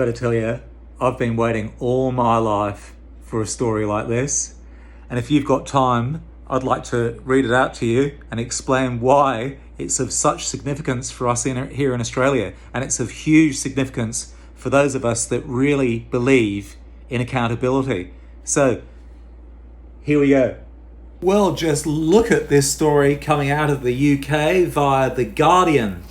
Got to tell you, I've been waiting all my life for a story like this. And if you've got time, I'd like to read it out to you and explain why it's of such significance for us here in Australia. And it's of huge significance for those of us that really believe in accountability. So, here we go. Well, just look at this story coming out of the UK via The Guardian.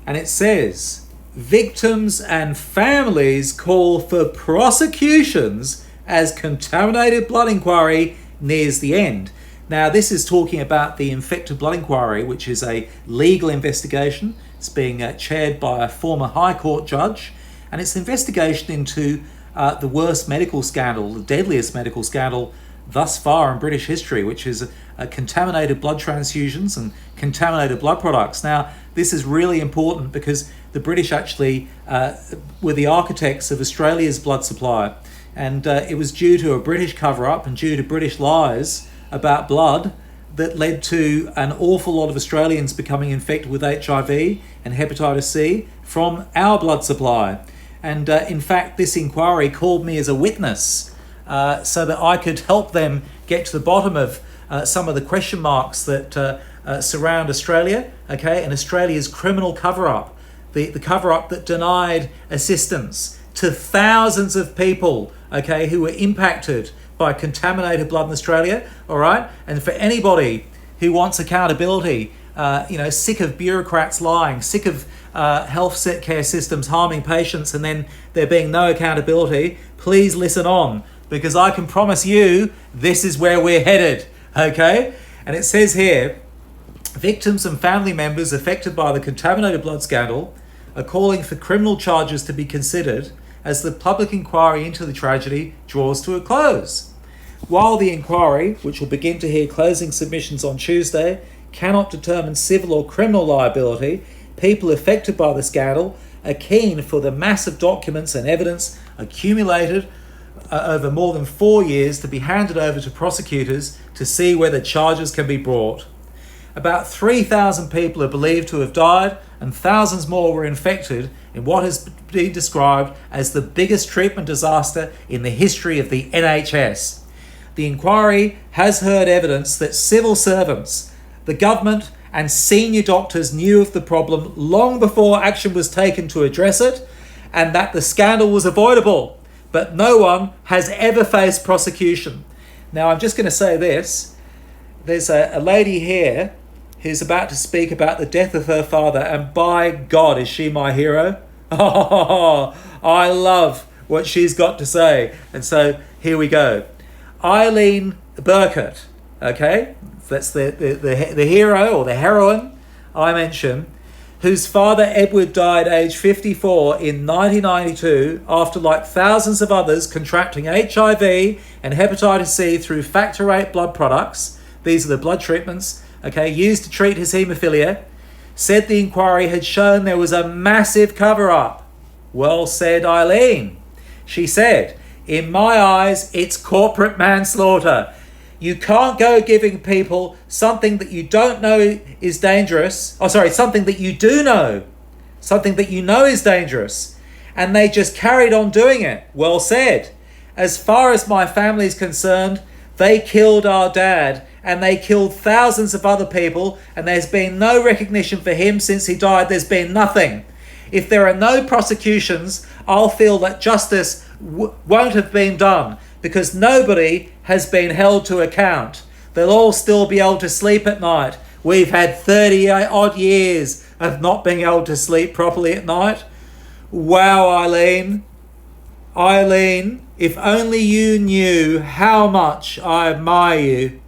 And it says, victims and families call for prosecutions as contaminated blood inquiry nears the end. Now, this is talking about the Infected Blood Inquiry, which is a legal investigation. It's being chaired by a former High Court judge, and it's an investigation into the worst medical scandal, the deadliest medical scandal thus far in British history, which is contaminated blood transfusions and contaminated blood products. Now, this is really important because the British actually were the architects of Australia's blood supply, and it was due to a British cover-up and due to British lies about blood that led to an awful lot of Australians becoming infected with HIV and hepatitis C from our blood supply. And in fact, this inquiry called me as a witness so that I could help them get to the bottom of some of the question marks that surround Australia, okay, and Australia's criminal cover-up, the cover-up that denied assistance to thousands of people, okay, who were impacted by contaminated blood in Australia, all right? And for anybody who wants accountability, sick of bureaucrats lying, sick of health care systems harming patients and then there being no accountability, please listen on, because I can promise you this is where we're headed, okay? And it says here, victims and family members affected by the contaminated blood scandal are calling for criminal charges to be considered as the public inquiry into the tragedy draws to a close. While the inquiry, which will begin to hear closing submissions on Tuesday, cannot determine civil or criminal liability, people affected by the scandal are keen for the massive documents and evidence accumulated over more than 4 years to be handed over to prosecutors to see whether charges can be brought. About 3,000 people are believed to have died and thousands more were infected in what has been described as the biggest treatment disaster in the history of the NHS. The inquiry has heard evidence that civil servants, the government and senior doctors knew of the problem long before action was taken to address it, and that the scandal was avoidable, but no one has ever faced prosecution. Now, I'm just going to say this. There's a lady here who's about to speak about the death of her father, and by God, is she my hero? Oh, I love what she's got to say. And so here we go. Eileen Burkett, okay? That's the hero or the heroine I mentioned, whose father Edward died aged 54 in 1992 after, like thousands of others, contracting HIV and hepatitis C through factor VIII blood products. These are the blood treatments, okay, used to treat his haemophilia. Said the inquiry had shown there was a massive cover-up. Well said Eileen. She said, in my eyes, it's corporate manslaughter. You can't go giving people something that you don't know is dangerous. Something that you do know. Something that you know is dangerous. And they just carried on doing it. Well said. As far as my family's concerned, they killed our dad and they killed thousands of other people, and there's been no recognition for him since he died. There's been nothing. If there are no prosecutions, I'll feel that justice won't have been done, because nobody has been held to account. They'll all still be able to sleep at night. We've had 30 odd years of not being able to sleep properly at night. Wow, Eileen. Eileen, if only you knew how much I admire you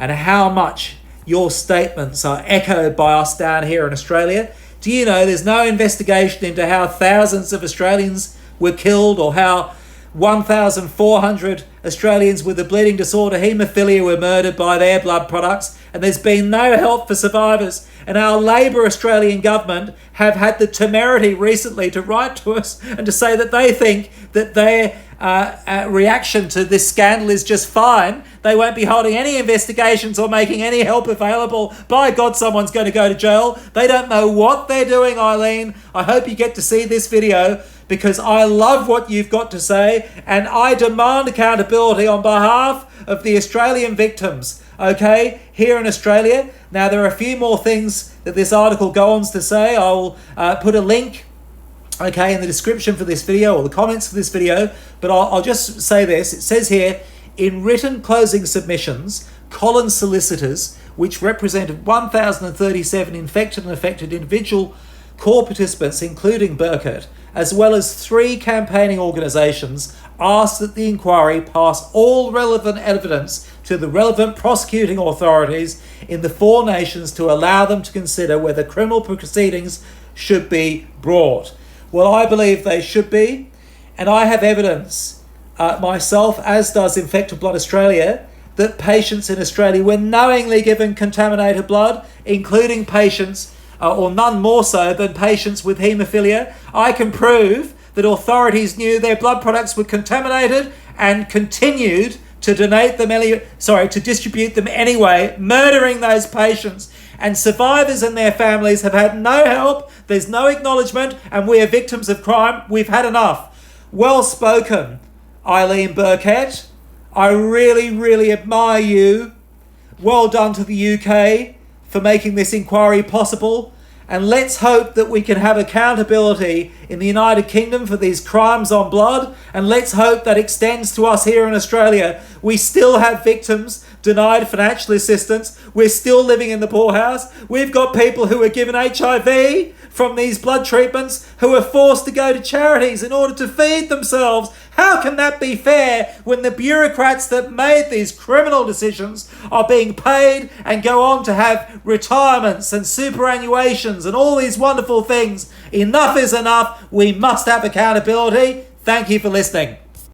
and how much your statements are echoed by us down here in Australia. Do you know there's no investigation into how thousands of Australians were killed, or how 1,400 Australians with a bleeding disorder, haemophilia, were murdered by their blood products, and there's been no help for survivors. And our Labor Australian government have had the temerity recently to write to us and to say that they think that their reaction to this scandal is just fine. They won't be holding any investigations or making any help available. By God, someone's going to go to jail. They don't know what they're doing, Eileen. I hope you get to see this video, because I love what you've got to say, and I demand accountability on behalf of the Australian victims, okay, here in Australia. Now, there are a few more things that this article goes on to say. I'll put a link, okay, in the description for this video, or the comments for this video, but I'll just say this. It says here, in written closing submissions, Collins solicitors, which represented 1,037 infected and affected individual core participants, including Burkett, as well as 3 campaigning organisations, asked that the inquiry pass all relevant evidence to the relevant prosecuting authorities in the 4 nations to allow them to consider whether criminal proceedings should be brought. Well, I believe they should be, and I have evidence myself, as does Infected Blood Australia, that patients in Australia were knowingly given contaminated blood, including patients, or none more so than patients with haemophilia. I can prove that authorities knew their blood products were contaminated and continued to to distribute them anyway, murdering those patients. And survivors and their families have had no help, there's no acknowledgement, and we are victims of crime. We've had enough. Well spoken, Eileen Burkett. I really, really admire you. Well done to the UK for making this inquiry possible. And let's hope that we can have accountability in the United Kingdom for these crimes on blood. And let's hope that extends to us here in Australia. We still have victims denied financial assistance. We're still living in the poorhouse. We've got people who are given HIV from these blood treatments who are forced to go to charities in order to feed themselves. How can that be fair when the bureaucrats that made these criminal decisions are being paid and go on to have retirements and superannuations and all these wonderful things? Enough is enough. We must have accountability. Thank you for listening.